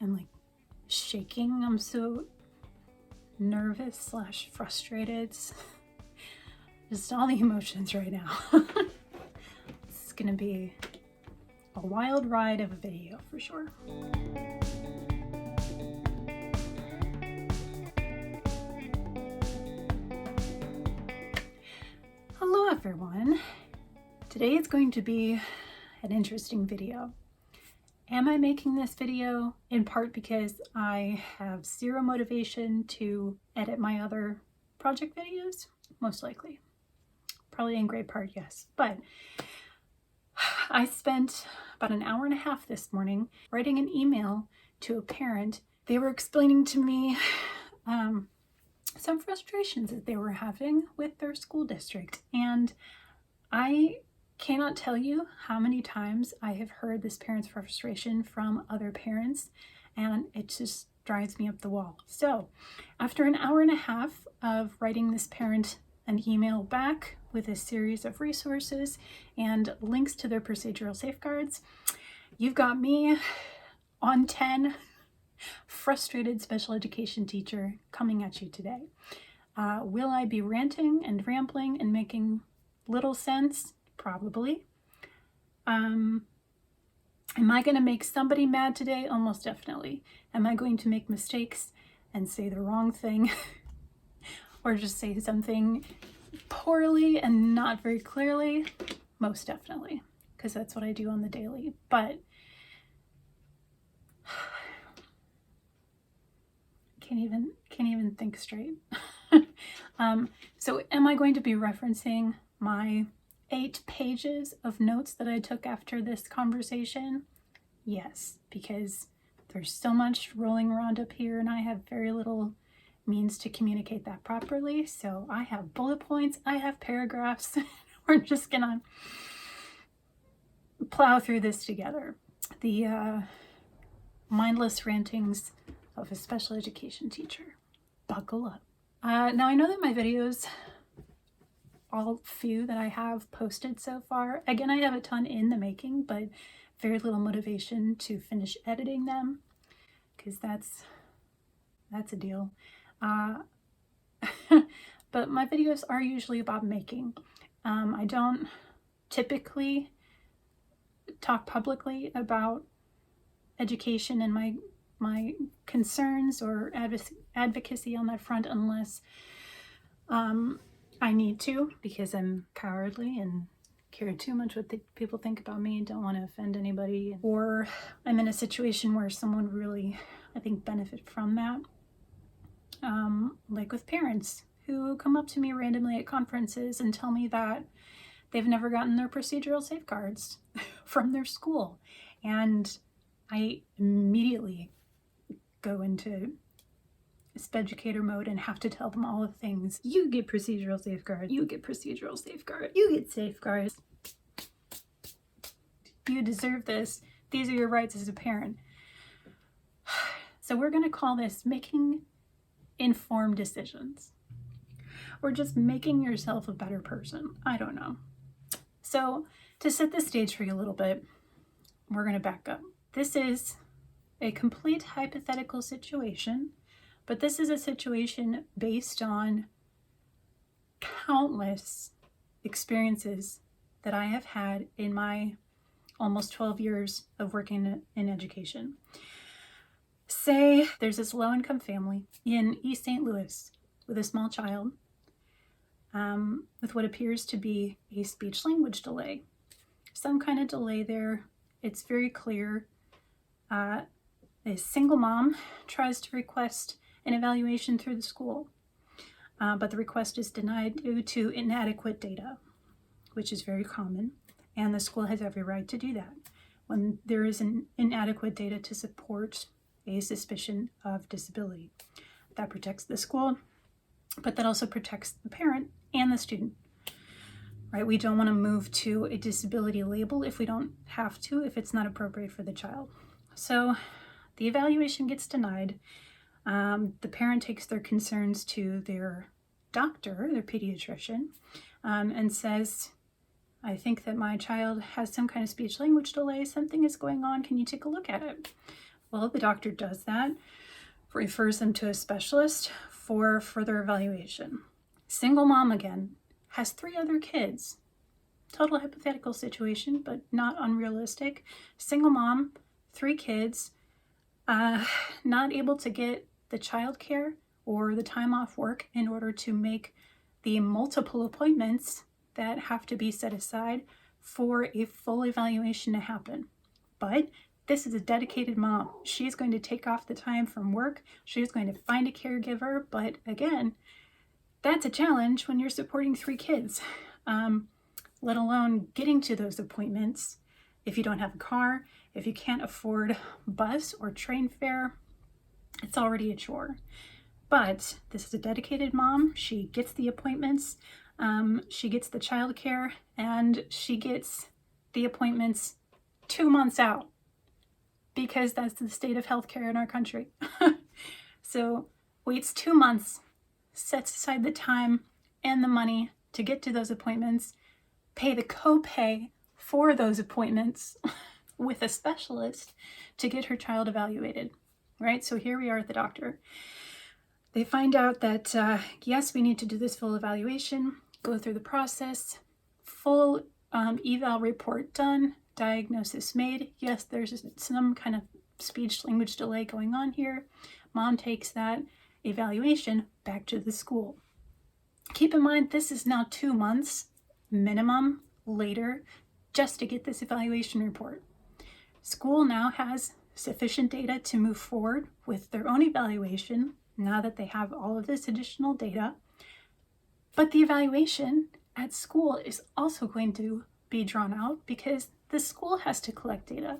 and like shaking. I'm so nervous / frustrated. Just all the emotions right now. It's gonna be a wild ride of a video for sure. Hello everyone. Today is going to be an interesting video. Am I making this video in part because I have zero motivation to edit my other project videos? Most likely. Probably in great part, yes. But I spent about an hour and a half this morning writing an email to a parent. They were explaining to me some frustrations that they were having with their school district. And I cannot tell you how many times I have heard this parent's frustration from other parents, and it just drives me up the wall. So after an hour and a half of writing this parent an email back with a series of resources and links to their procedural safeguards, you've got me on 10, frustrated special education teacher, coming at you today. Will I be ranting and rambling and making little sense? Probably. Am I going to make somebody mad today? Almost definitely. Am I going to make mistakes and say the wrong thing or just say something poorly and not very clearly? Most definitely, because that's what I do on the daily. But can't even think straight. So am I going to be referencing my 8 pages of notes that I took after this conversation? Yes, because there's so much rolling around up here and I have very little means to communicate that properly. So I have bullet points, I have paragraphs. We're just gonna plow through this together. The mindless rantings of a special education teacher. Buckle up. Now I know that my videos, all few that I have posted so far, again, I have a ton in the making, but very little motivation to finish editing them, because that's a deal. But my videos are usually about making. I don't typically talk publicly about education and my concerns or advocacy on that front unless I need to, because I'm cowardly and care too much what people think about me and don't want to offend anybody, or I'm in a situation where someone really, I think, benefit from that. Like with parents who come up to me randomly at conferences and tell me that they've never gotten their procedural safeguards from their school. And I immediately go into SPEDucator mode and have to tell them all the things. You get procedural safeguards. You get procedural safeguards. You get safeguards. You deserve this. These are your rights as a parent. So we're going to call this making informed decisions, or just making yourself a better person. I don't know. So to set the stage for you a little bit, we're going to back up. This is a complete hypothetical situation, but this is a situation based on countless experiences that I have had in my almost 12 years of working in education. Say there's this low-income family in East St. Louis with a small child with what appears to be a speech-language delay. Some kind of delay there. It's very clear. A single mom tries to request an evaluation through the school, but the request is denied due to inadequate data, which is very common, and the school has every right to do that when there is an inadequate data to support a suspicion of disability. That protects the school, but that also protects the parent and the student, right? We don't want to move to a disability label if we don't have to, if it's not appropriate for the child. So the evaluation gets denied. The parent takes their concerns to their doctor, their pediatrician, and says, I think that my child has some kind of speech language delay. Something is going on. Can you take a look at it? Well, the doctor does that, refers them to a specialist for further evaluation. Single mom again, has 3 other kids. Total hypothetical situation, but not unrealistic. Single mom, 3 kids, not able to get the childcare or the time off work in order to make the multiple appointments that have to be set aside for a full evaluation to happen. But this is a dedicated mom. She's going to take off the time from work. She's going to find a caregiver. But again, that's a challenge when you're supporting 3 kids, let alone getting to those appointments. If you don't have a car, if you can't afford bus or train fare, it's already a chore. But this is a dedicated mom. She gets the appointments, she gets the childcare, and she gets the appointments 2 months out, because that's the state of healthcare in our country. So waits 2 months, sets aside the time and the money to get to those appointments, pay the copay for those appointments with a specialist to get her child evaluated, right? So here we are at the doctor. They find out that, yes, we need to do this full evaluation, go through the process, full eval report done, diagnosis made. Yes, there's some kind of speech language delay going on here. Mom takes that evaluation back to the school. Keep in mind, this is now 2 months minimum later just to get this evaluation report. School now has sufficient data to move forward with their own evaluation now that they have all of this additional data. But the evaluation at school is also going to be drawn out because the school has to collect data.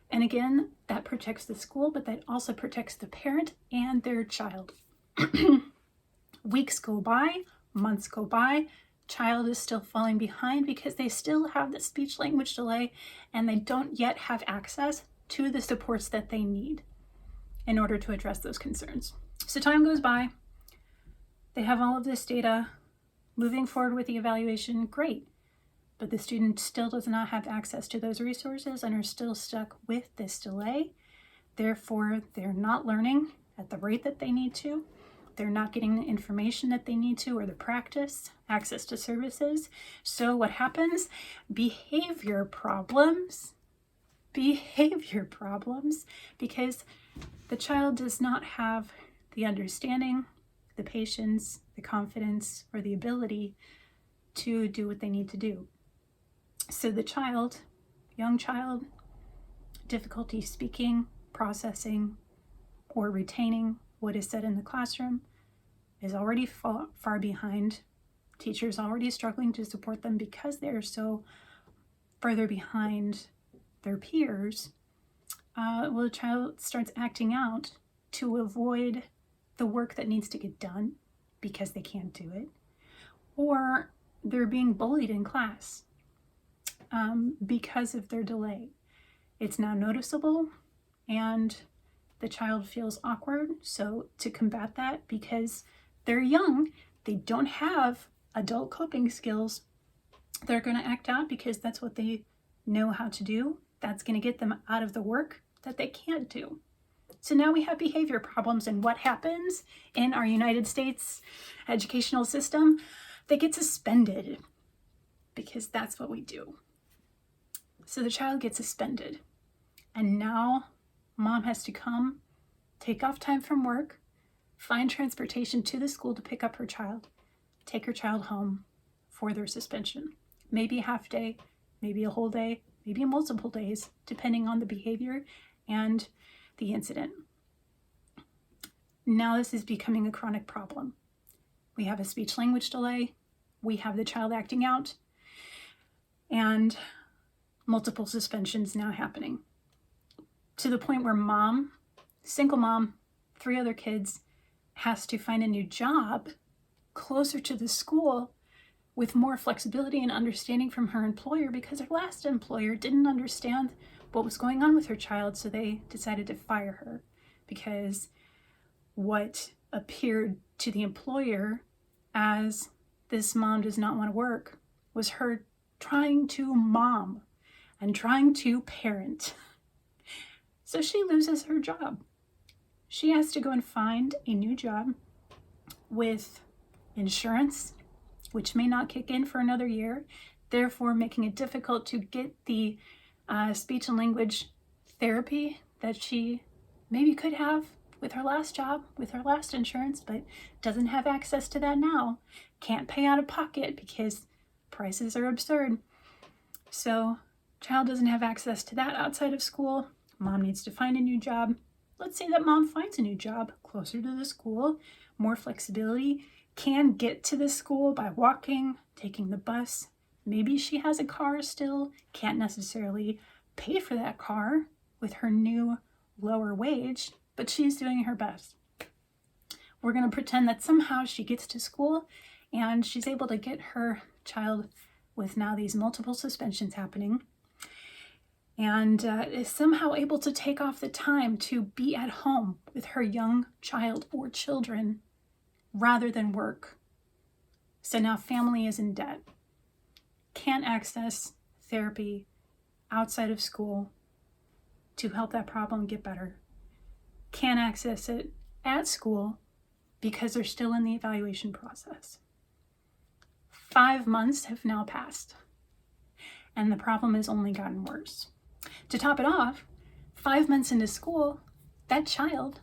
And again, that protects the school, but that also protects the parent and their child. Weeks go by, months go by, child is still falling behind because they still have the speech language delay and they don't yet have access to the supports that they need in order to address those concerns. So time goes by, they have all of this data, moving forward with the evaluation, great. But the student still does not have access to those resources and are still stuck with this delay. Therefore, they're not learning at the rate that they need to. They're not getting the information that they need to or the practice, access to services. So what happens? Behavior problems, because the child does not have the understanding, the patience, the confidence, or the ability to do what they need to do. So the child, young child, difficulty speaking, processing, or retaining what is said in the classroom is already far behind. Teachers already struggling to support them because they're so further behind their peers. Well, the child starts acting out to avoid the work that needs to get done because they can't do it, or they're being bullied in class because of their delay. It's now noticeable and the child feels awkward. So to combat that, because they're young, they don't have adult coping skills, they're going to act out because that's what they know how to do. That's going to get them out of the work that they can't do. So now we have behavior problems, and what happens in our United States educational system? They get suspended because that's what we do. So the child gets suspended, and now mom has to come, take off time from work, find transportation to the school to pick up her child, take her child home for their suspension. Maybe a half day, maybe a whole day, maybe multiple days, depending on the behavior and the incident. Now this is becoming a chronic problem. We have a speech language delay, we have the child acting out, and multiple suspensions now happening. To the point where mom, single mom, 3 other kids, has to find a new job closer to the school with more flexibility and understanding from her employer, because her last employer didn't understand what was going on with her child, so they decided to fire her because what appeared to the employer as this mom does not want to work was her trying to mom and trying to parent. So she loses her job. She has to go and find a new job with insurance, which may not kick in for another year, therefore making it difficult to get the speech and language therapy that she maybe could have with her last job, with her last insurance, but doesn't have access to that now. Can't pay out of pocket because prices are absurd. So child doesn't have access to that outside of school. Mom needs to find a new job. Let's say that mom finds a new job closer to the school, more flexibility, can get to the school by walking, taking the bus. Maybe she has a car still, can't necessarily pay for that car with her new lower wage, but she's doing her best. We're going to pretend that somehow she gets to school and she's able to get her child with now these multiple suspensions happening and is somehow able to take off the time to be at home with her young child or children rather than work. So now family is in debt, can't access therapy outside of school to help that problem get better, can't access it at school because they're still in the evaluation process. 5 months have now passed, and the problem has only gotten worse. To top it off, 5 months into school, that child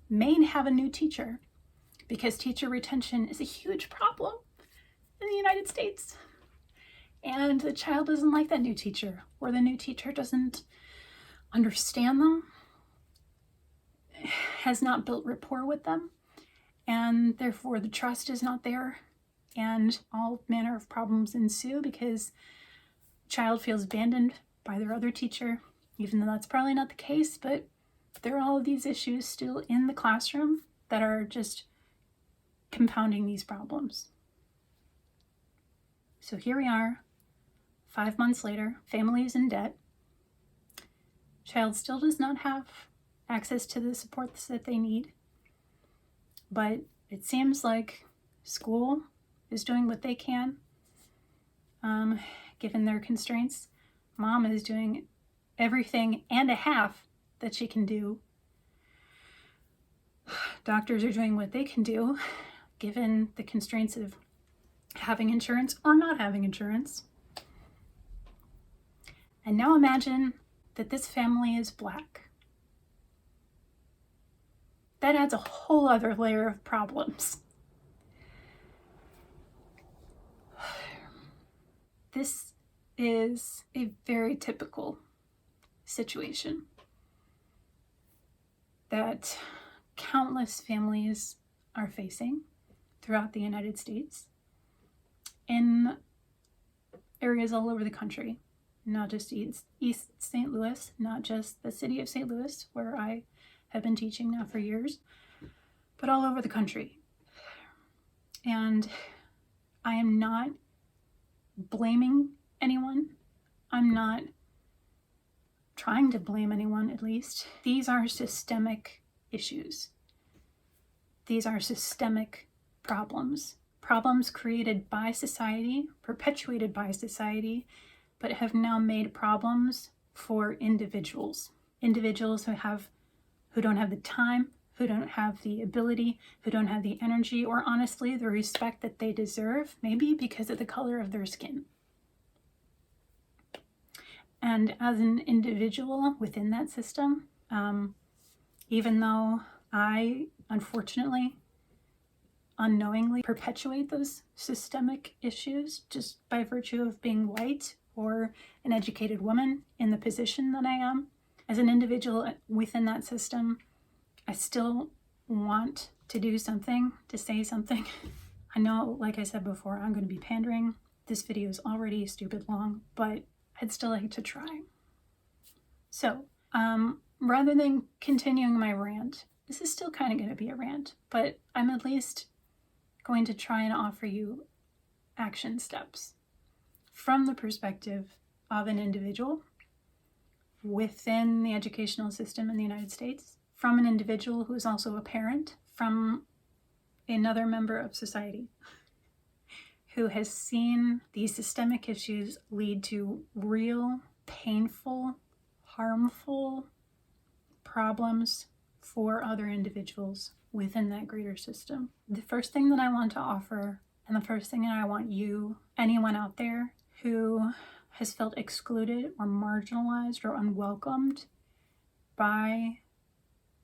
may have a new teacher because teacher retention is a huge problem in the United States. And the child doesn't like that new teacher, or the new teacher doesn't understand them, has not built rapport with them, and therefore the trust is not there, and all manner of problems ensue because child feels abandoned by their other teacher, even though that's probably not the case, but there are all of these issues still in the classroom that are just compounding these problems. So here we are, 5 months later, family is in debt. Child still does not have access to the supports that they need, but it seems like school is doing what they can, given their constraints. Mom is doing everything and a half that she can do. Doctors are doing what they can do, given the constraints of having insurance or not having insurance. And now imagine that this family is Black. That adds a whole other layer of problems. This is a very typical situation that countless families are facing throughout the United States in areas all over the country, not just East St. Louis, not just the city of St. Louis, where I have been teaching now for years, but all over the country. And I am not blaming anyone. I'm not trying to blame anyone, at least. These are systemic issues. These are systemic problems. Problems created by society, perpetuated by society, but have now made problems for individuals. Individuals who don't have the time, who don't have the ability, who don't have the energy, or honestly, the respect that they deserve, maybe because of the color of their skin. And as an individual within that system, even though I, unfortunately, unknowingly perpetuate those systemic issues just by virtue of being white or an educated woman in the position that I am, as an individual within that system, I still want to do something, to say something. I know, like I said before, I'm going to be pandering. This video is already stupid long, but I'd still like to try. So, rather than continuing my rant, this is still kind of going to be a rant, but I'm at least going to try and offer you action steps from the perspective of an individual within the educational system in the United States, from an individual who is also a parent, from another member of society who has seen these systemic issues lead to real, painful, harmful problems for other individuals within that greater system. The first thing that I want to offer, and the first thing that I want you, anyone out there who has felt excluded or marginalized or unwelcomed by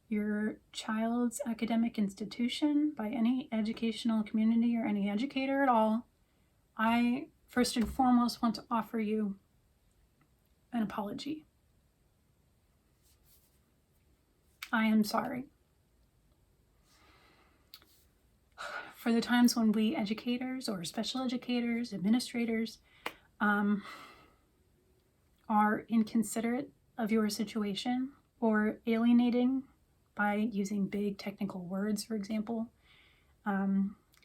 your child's academic institution, by any educational community or any educator at all, I first and foremost want to offer you an apology. I am sorry for the times when we educators or special educators, administrators, are inconsiderate of your situation or alienating by using big technical words, for example,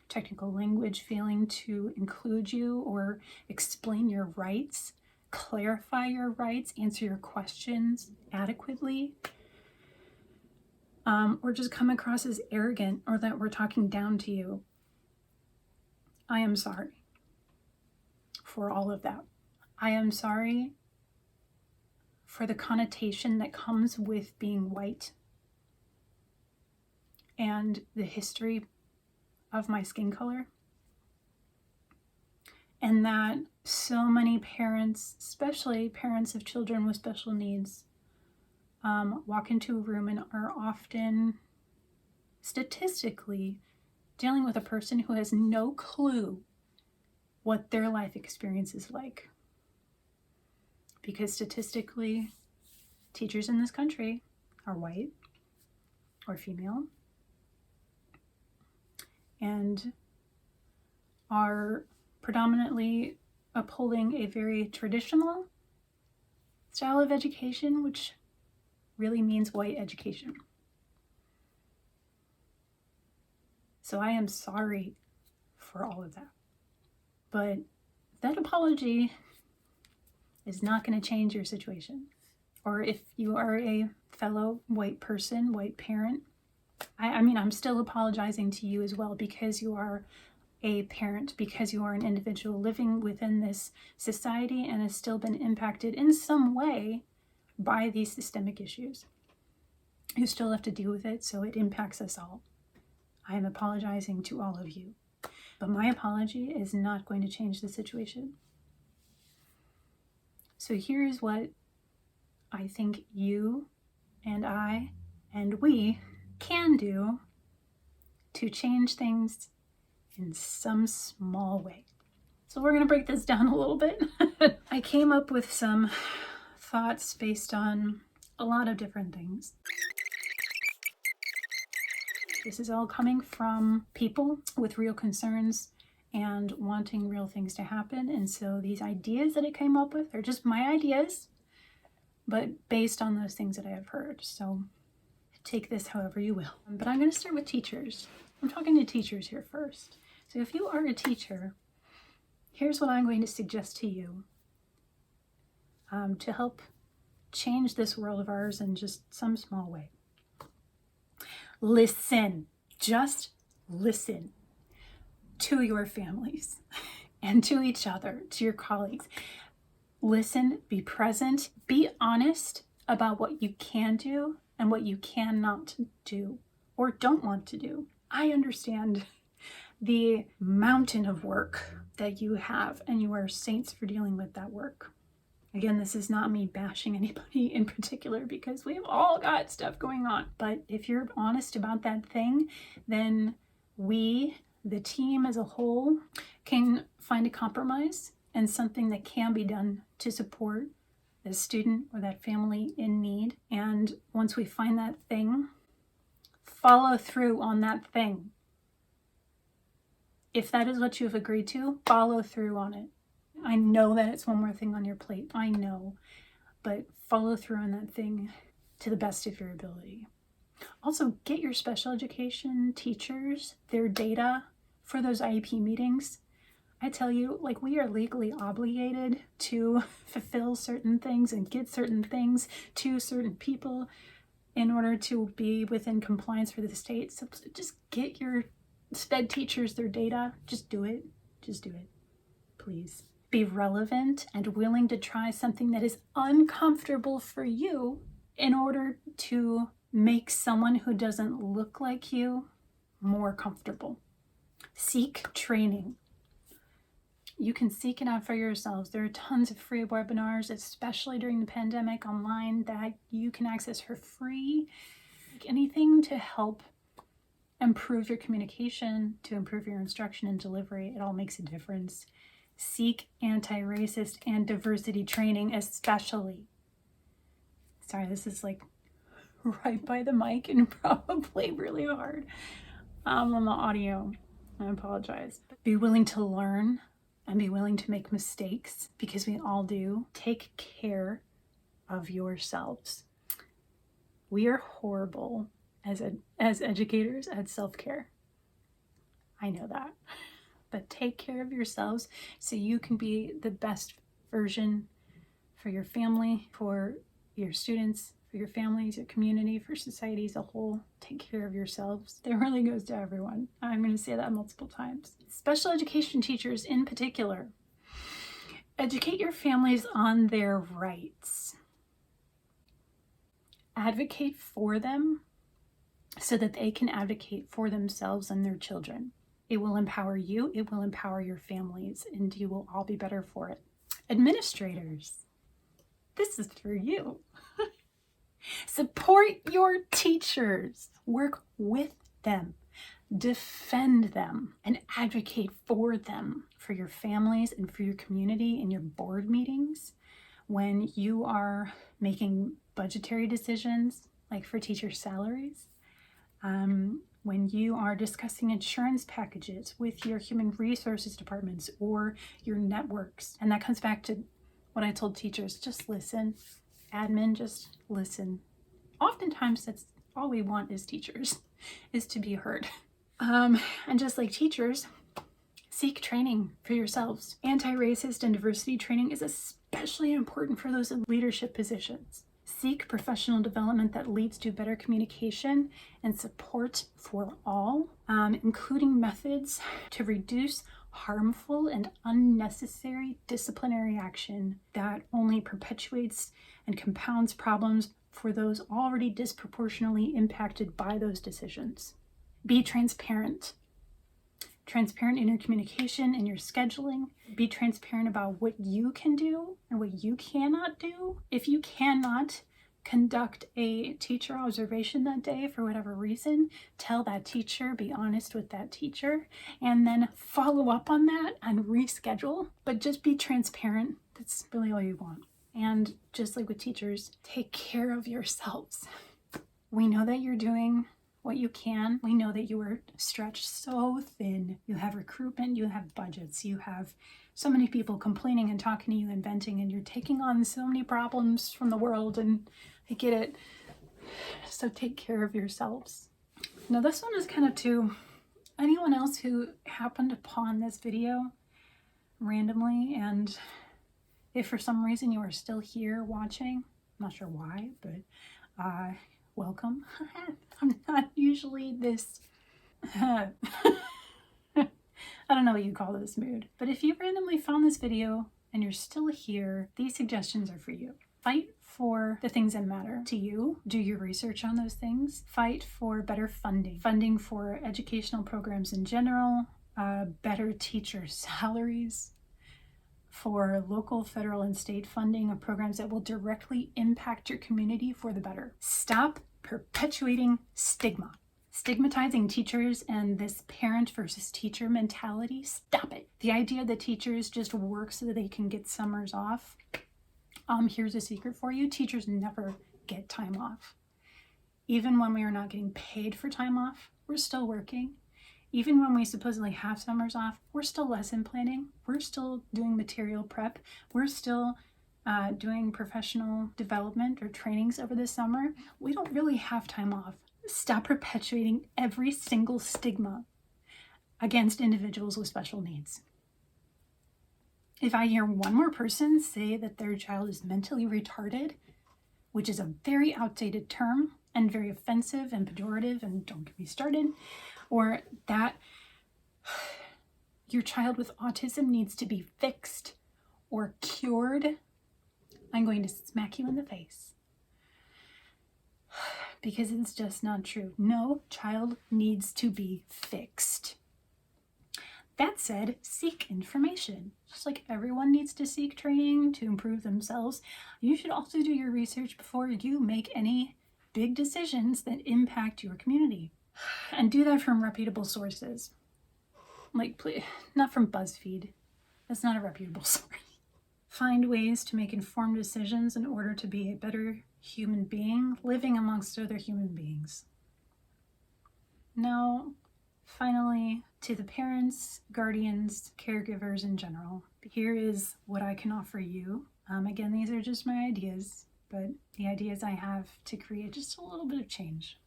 technical language, failing to include you or explain your rights, clarify your rights, answer your questions adequately, or just come across as arrogant or that we're talking down to you. I am sorry for all of that. I am sorry for the connotation that comes with being white and the history of my skin color. And that so many parents, especially parents of children with special needs, walk into a room and are often statistically dealing with a person who has no clue what their life experience is like. Because statistically, teachers in this country are white or female and are predominantly upholding a very traditional style of education, which really means white education. So I am sorry for all of that. But that apology is not going to change your situation. Or if you are a fellow white person, white parent, I mean, I'm still apologizing to you as well because you are a parent, because you are an individual living within this society and has still been impacted in some way by these systemic issues. You still have to deal with it, so it impacts us all. I am apologizing to all of you. But my apology is not going to change the situation. So here's what I think you and I and we can do to change things in some small way. So we're going to break this down a little bit. I came up with some thoughts based on a lot of different things. This is all coming from people with real concerns and wanting real things to happen. And so these ideas that I came up with are just my ideas, but based on those things that I have heard. So take this however you will. But I'm going to start with teachers. I'm talking to teachers here first. So if you are a teacher, here's what I'm going to suggest to you to help change this world of ours in just some small way. Listen, just listen to your families and to each other, to your colleagues. Listen, be present, be honest about what you can do and what you cannot do or don't want to do. I understand the mountain of work that you have, and you are saints for dealing with that work. Again, this is not me bashing anybody in particular because we've all got stuff going on. But if you're honest about that thing, then we, the team as a whole, can find a compromise and something that can be done to support the student or that family in need. And once we find that thing, follow through on that thing. If that is what you've agreed to, follow through on it. I know that it's one more thing on your plate. I know. But follow through on that thing to the best of your ability. Also, get your special education teachers their data for those IEP meetings. I tell you, like, we are legally obligated to fulfill certain things and get certain things to certain people in order to be within compliance for the state. So just get your SPED teachers their data. Just do it. Just do it. Please. Be relevant and willing to try something that is uncomfortable for you in order to Make someone who doesn't look like you more comfortable. Seek training. You can seek it out for yourselves. There are tons of free webinars, especially during the pandemic online, that you can access for free. Anything to help improve your communication, to improve your instruction and delivery, it all makes a difference. Seek anti-racist and diversity training, especially. Sorry, this is like right by the mic and probably really hard on the audio. I apologize. Be willing to learn and be willing to make mistakes, because we all do. Take care of yourselves. We are horrible as educators at self-care. I know that. But take care of yourselves so you can be the best version for your family, for your students, for your families, your community, for society as a whole. Take care of yourselves. That really goes to everyone. I'm going to say that multiple times. Special education teachers in particular. Educate your families on their rights. Advocate for them so that they can advocate for themselves and their children. It will empower you, it will empower your families, and you will all be better for it. Administrators, this is for you. Support your teachers. Work with them. Defend them and advocate for them, for your families and for your community in your board meetings. When you are making budgetary decisions, like for teacher salaries, when you are discussing insurance packages with your human resources departments or your networks. And that comes back to what I told teachers, just listen. Admin, just listen. Oftentimes that's all we want as teachers, is to be heard. And just like teachers, seek training for yourselves. Anti-racist and diversity training is especially important for those in leadership positions. Seek professional development that leads to better communication and support for all, including methods to reduce harmful and unnecessary disciplinary action that only perpetuates and compounds problems for those already disproportionately impacted by those decisions. Be transparent. Transparent in your communication and your scheduling. Be transparent about what you can do and what you cannot do. If you cannot conduct a teacher observation that day for whatever reason, tell that teacher, be honest with that teacher, and then follow up on that and reschedule. But just be transparent. That's really all you want. And just like with teachers, take care of yourselves. We know that you're doing what you can. We know that you are stretched so thin. You have recruitment, you have budgets, you have so many people complaining and talking to you and venting, and you're taking on so many problems from the world, and I get it. So take care of yourselves. Now this one is kind of to anyone else who happened upon this video randomly, and if for some reason you are still here watching, I'm not sure why, but welcome. I'm not usually this, I don't know what you call this mood, but if you randomly found this video and you're still here, these suggestions are for you. Fight for the things that matter to you. Do your research on those things. Fight for better funding. Funding for educational programs in general, better teacher salaries, for local, federal, and state funding of programs that will directly impact your community for the better. Stop perpetuating stigma. Stigmatizing teachers and this parent versus teacher mentality, stop it. The idea that teachers just work so that they can get summers off. Here's a secret for you. Teachers never get time off. Even when we are not getting paid for time off, we're still working. Even when we supposedly have summers off, we're still lesson planning. We're still doing material prep. We're still doing professional development or trainings over the summer. We don't really have time off. Stop perpetuating every single stigma against individuals with special needs. If I hear one more person say that their child is mentally retarded, which is a very outdated term and very offensive and pejorative, and don't get me started, or that your child with autism needs to be fixed or cured, I'm going to smack you in the face. because it's just not true. No child needs to be fixed. That said, seek information. Just like everyone needs to seek training to improve themselves, you should also do your research before you make any big decisions that impact your community. And do that from reputable sources. Like, please, not from BuzzFeed. That's not a reputable source. Find ways to make informed decisions in order to be a better human being living amongst other human beings. Now, finally, to the parents, guardians, caregivers in general, here is what I can offer you. Again, these are just my ideas, but the ideas I have to create just a little bit of change.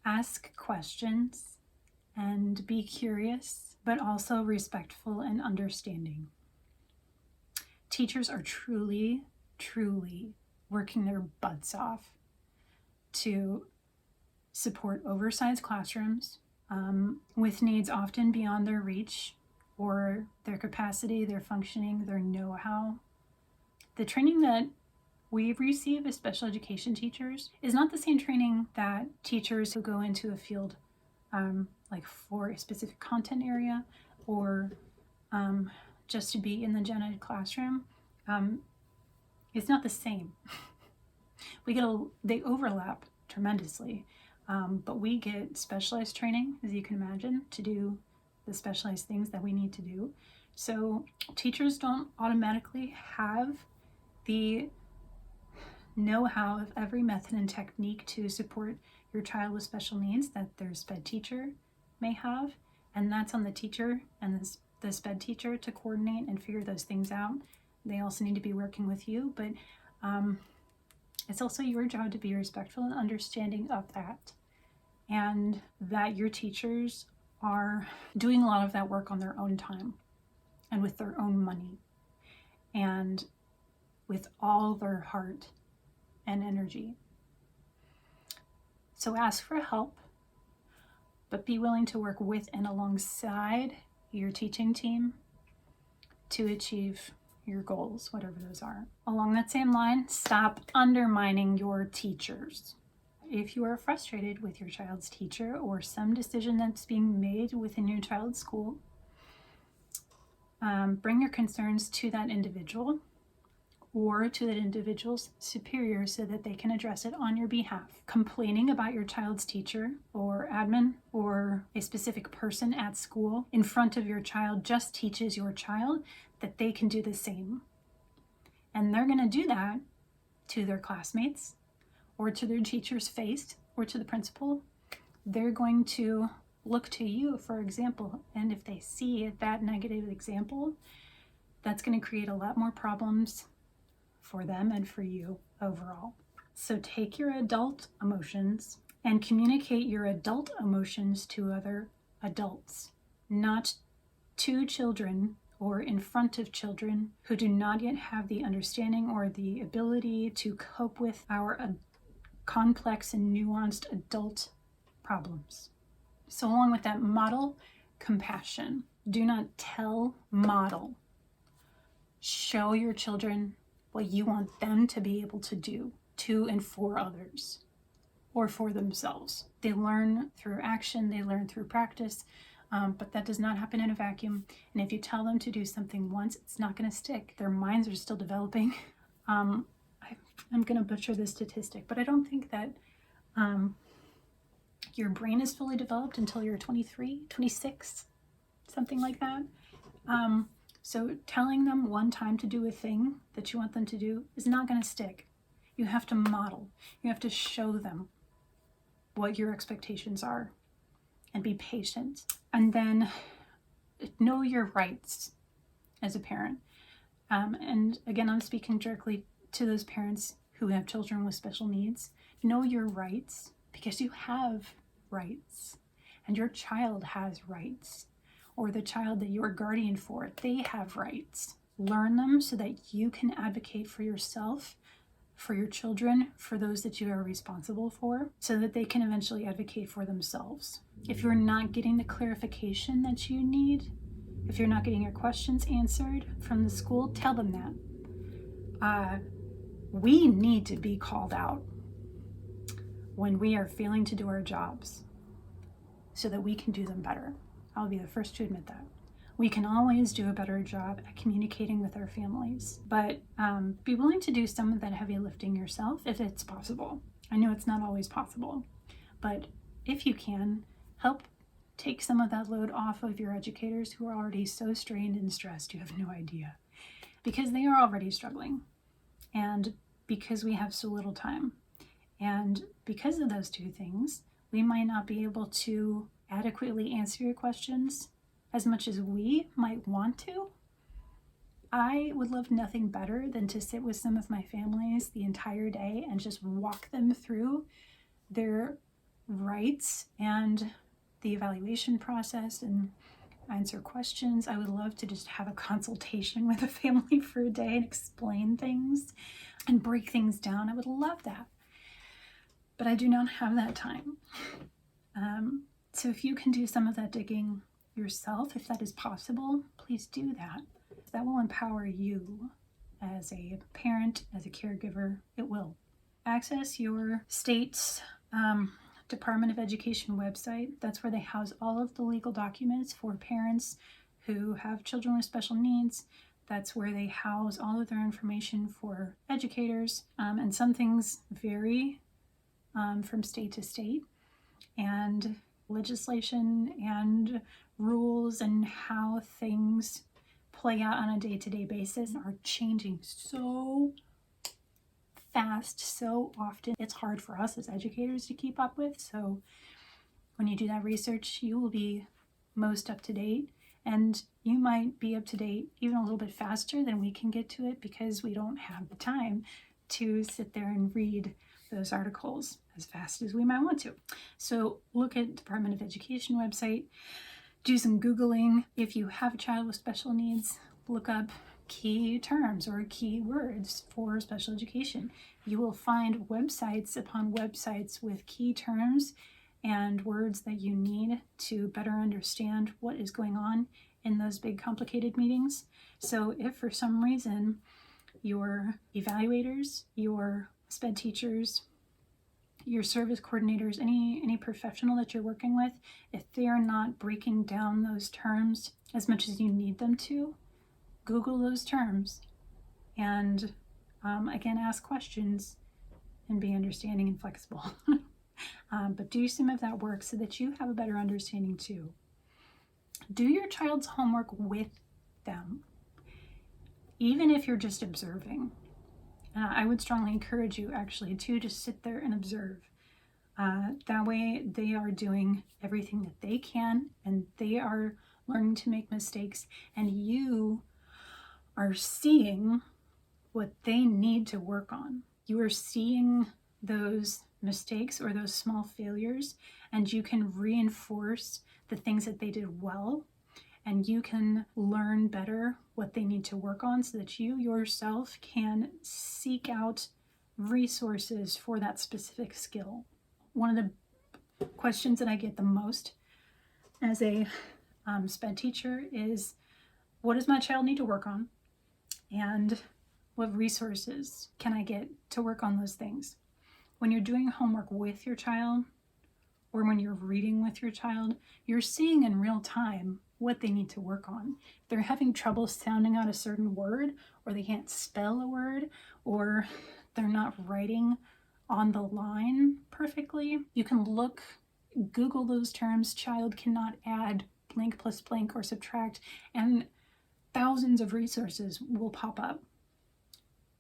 Ask questions and be curious, but also respectful and understanding. Teachers are truly, truly working their butts off to support oversized classrooms with needs often beyond their reach or their capacity, their functioning, their know-how. The training that we receive as special education teachers is not the same training that teachers who go into a field like for a specific content area or just to be in the gen ed classroom. It's not the same. They overlap tremendously, but we get specialized training, as you can imagine, to do the specialized things that we need to do. So teachers don't automatically have the know-how of every method and technique to support your child with special needs that their SPED teacher may have, and that's on the teacher and the SPED teacher to coordinate and figure those things out. They also need to be working with you, but it's also your job to be respectful and understanding of that, and that your teachers are doing a lot of that work on their own time and with their own money and with all their heart and energy. So ask for help, but be willing to work with and alongside your teaching team to achieve your goals, whatever those are. Along that same line, stop undermining your teachers. If you are frustrated with your child's teacher or some decision that's being made within your child's school, bring your concerns to that individual or to that individual's superior so that they can address it on your behalf. Complaining about your child's teacher or admin or a specific person at school in front of your child just teaches your child that they can do the same. And they're going to do that to their classmates or to their teacher's face or to the principal. They're going to look to you for example, and if they see that negative example, that's going to create a lot more problems for them and for you overall. So take your adult emotions and communicate your adult emotions to other adults, not to children or in front of children who do not yet have the understanding or the ability to cope with our complex and nuanced adult problems. So along with that, model compassion. Do not tell, model. Show your children what you want them to be able to do to and for others or for themselves. They learn through action, they learn through practice, but that does not happen in a vacuum. And if you tell them to do something once, it's not going to stick. Their minds are still developing. I'm going to butcher this statistic, but I don't think that your brain is fully developed until you're 23, 26, something like that. So telling them one time to do a thing that you want them to do is not going to stick. You have to model. You have to show them what your expectations are and be patient. And then know your rights as a parent. And again, I'm speaking directly to those parents who have children with special needs. Know your rights because you have rights and your child has rights. Or the child that you are guardian for, they have rights. Learn them so that you can advocate for yourself, for your children, for those that you are responsible for, so that they can eventually advocate for themselves. If you're not getting the clarification that you need, if you're not getting your questions answered from the school, tell them that. We need to be called out. when we are failing to do our jobs so that we can do them better. I'll be the first to admit that. We can always do a better job at communicating with our families, but be willing to do some of that heavy lifting yourself if it's possible. I know it's not always possible, but if you can, help take some of that load off of your educators who are already so strained and stressed you have no idea, because they are already struggling, and because we have so little time. And because of those two things, we might not be able to adequately answer your questions as much as we might want to. I would love nothing better than to sit with some of my families the entire day and just walk them through their rights and the evaluation process and answer questions. I would love to just have a consultation with a family for a day and explain things and break things down. I would love that. But I do not have that time. So if you can do some of that digging yourself, if that is possible, please do that. That will empower you as a parent, as a caregiver. It will. Access your state's Department of Education website. That's where they house all of the legal documents for parents who have children with special needs. That's where they house all of their information for educators. And some things vary from state to state. And legislation and rules and how things play out on a day-to-day basis are changing so fast, so often. It's hard for us as educators to keep up with. So when you do that research, you will be most up to date, and you might be up to date even a little bit faster than we can get to it because we don't have the time to sit there and read those articles as fast as we might want to. So look at Department of Education website, do some Googling. If you have a child with special needs, look up key terms or key words for special education. You will find websites upon websites with key terms and words that you need to better understand what is going on in those big complicated meetings. So if for some reason your evaluators, your SPED teachers, your service coordinators, any professional that you're working with, if they are not breaking down those terms as much as you need them to, Google those terms and again, ask questions and be understanding and flexible. But do some of that work so that you have a better understanding too. Do your child's homework with them, even if you're just observing. I would strongly encourage you actually to just sit there and observe. That way they are doing everything that they can and they are learning to make mistakes, and you are seeing what they need to work on. You are seeing those mistakes or those small failures, and you can reinforce the things that they did well, and you can learn better what they need to work on so that you yourself can seek out resources for that specific skill. One of the questions that I get the most as a SPED teacher is, what does my child need to work on? And what resources can I get to work on those things? When you're doing homework with your child, or when you're reading with your child, you're seeing in real time what they need to work on. If they're having trouble sounding out a certain word, or they can't spell a word, or they're not writing on the line perfectly, you can Google those terms. Child cannot add blank plus blank or subtract, and thousands of resources will pop up.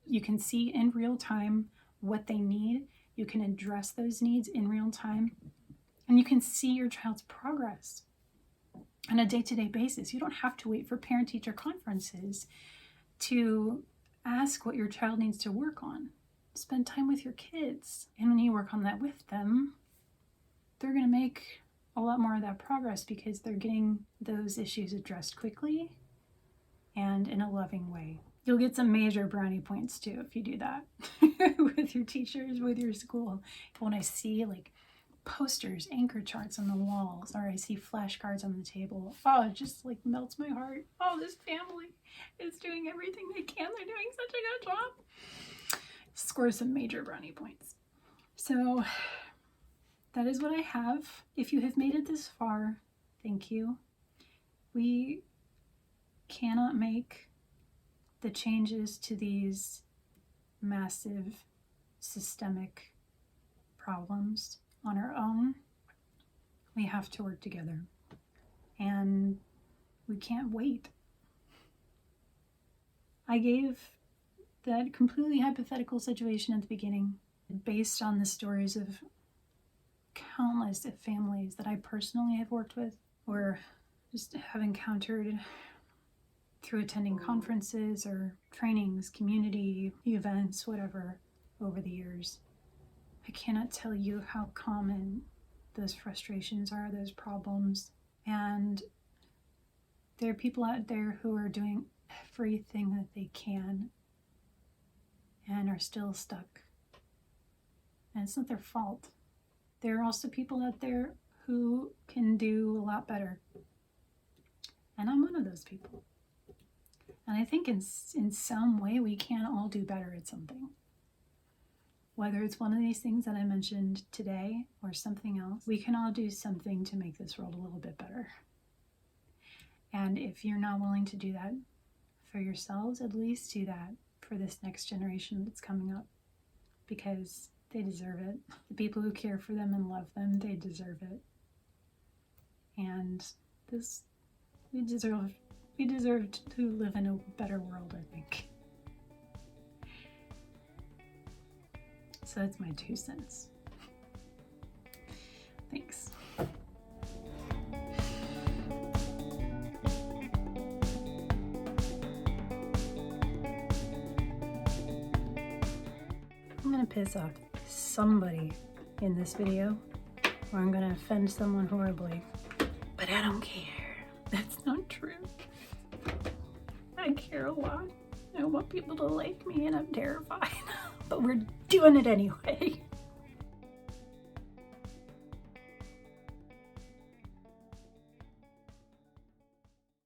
You can see in real time what they need. You can address those needs in real time, and you can see your child's progress on a day-to-day basis. You don't have to wait for parent-teacher conferences to ask what your child needs to work on. Spend time with your kids, and when you work on that with them, they're going to make a lot more of that progress because they're getting those issues addressed quickly and in a loving way. You'll get some major brownie points too if you do that with your teachers, with your school. When I see like posters, anchor charts on the walls, or I see flashcards on the table, oh, it just like melts my heart. Oh, this family is doing everything they can. They're doing such a good job. Score some major brownie points. So that is what I have. If you have made it this far, thank you. We cannot make the changes to these massive systemic problems on our own. We have to work together, and we can't wait. I gave that completely hypothetical situation at the beginning based on the stories of countless families that I personally have worked with or just have encountered through attending conferences or trainings, community events, whatever, over the years. I cannot tell you how common those frustrations are, those problems. And there are people out there who are doing everything that they can and are still stuck. And it's not their fault. There are also people out there who can do a lot better. And I'm one of those people. And I think in some way we can all do better at something. Whether it's one of these things that I mentioned today or something else, we can all do something to make this world a little bit better. And if you're not willing to do that for yourselves, at least do that for this next generation that's coming up, because they deserve it. The people who care for them and love them, they deserve it. And we deserve to live in a better world, I think. So that's my 2 cents. Thanks. I'm gonna piss off somebody in this video, or I'm gonna offend someone horribly, but I don't care. That's not true. I care a lot. I want people to like me and I'm terrified, but we're doing it anyway.